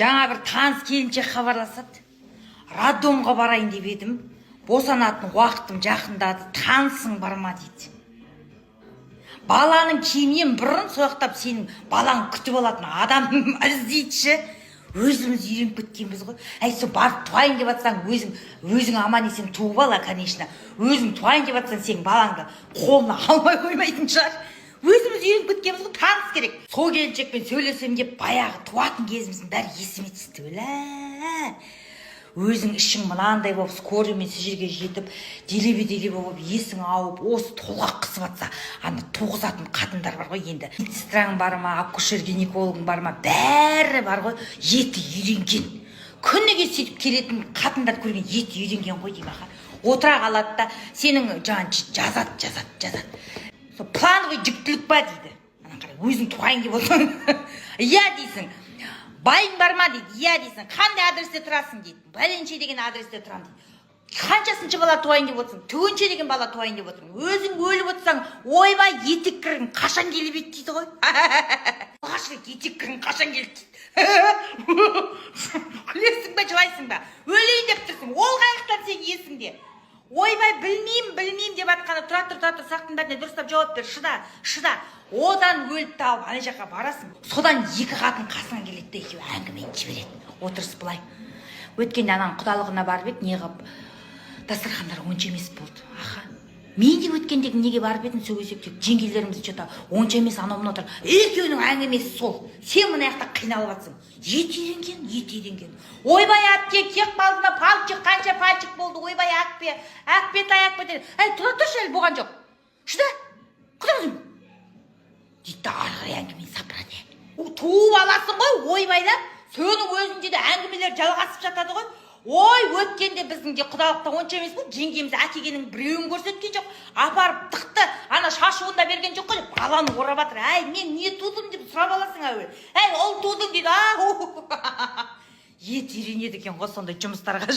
Жаңа бір таныс келіншек хабарласады. Роддомға барайын деп едім. Босанатын уақытым жақындады. Танысың бар ма дейді. Баланың киімінен бұрын сояқтап сенің балаң күтіп алатын адам іздейдші. Өзіміз үйреніп кеткенбіз ғой. Әй, сол барып туайын деп жатсаң, өзің аман есен туып ала, конечно. Өзің туайын деп жатсаң, сен балаңды қолына алмай қоймайтын шығар. Өзіміз үйреніп кеткенбіз ғой, таныс керек. Сол келіншекпен сөйлесем деп баяғы туатын кезіміздің бәрі есіме түсті. Өлә. Өзің ішің мынандай болып, скорыймен сол жерге жетіп, делебе болып, есің ауып, осы толғақ қысып жатса, ана туғызатын қатындар бар ғой енді. Медсестраң бар ма, акушер-гинекологың бар ма, бәрі бар ғой, еті үйренген. Күніге сөйтіп келетін қатындар көрген еті үйренген ғой деймін аға. Отыра қалады да, сенің жазады. Сол плановый жүктілік ба дейді. Ана қарай, өзің туайын деп отырсың. Иә дейсің. Байың бар ма дейді. Иә дейсің. Қандай адресте тұрасың дейді. Бәленше деген адресте тұрам дейді. Қаншасыншы бала туайын деп отырсың? Түгінші деген бала туайын деп отырсың. Өзің өліп отырсаң, ойбай етек кірін қашан келіп еді дейді ғой. Алғаш рет етек кірін қашан келді дейді. Күлесің ба, жылайсың ба? Өлейін деп тұрсың. Ол қайықтан сен есіңде. Ойбай, білмеймін деп атқаны. Тұра тұр, сақтың бәріне дұрыстап жауап бер. Шыда. Одан өліп тауып, ана жаққа барасың. Содан екі қатын қасыңа келеді де екеуі әңгімені жібереді. Отырыс былай. Өткенде ананың құдалығына барып еді, неғып дастархандар онша емес болды. Аха. Мен де өткендегі неге барып едім, сөйлесек тек жеңгелеріміз что-то онша емес, анау отыр. Екеуінің әңгімесі сол. Сен мына жақта қиналып жатсың. Ет үйренген. Ойбай әпке, кек балдына палчық, қанша палчық болды. Ойбай әкпе таяқ бетер. Әй, тұра тұршы әлі болған жоқ. Шыда. Құдағызым. Дейді арғы әңгімен сапырады. Туып аласың ғой, ойбайда. Соның өзінде де әңгімелер жалғасып жатады ғой. Ой, өткенде біздің де құдалықта онша емес бұл. Жеңгеміз әкегенің біреуін көрсеткен жоқ. Апарып тықты, ана шашуын да берген жоқ қой. Баланы орап жатыр. Әй, мен не тудым деп сұрап аласың әуел. Әй, ол тудың дейді. Ет үйренеді екен ғой сондай жұмыстарға.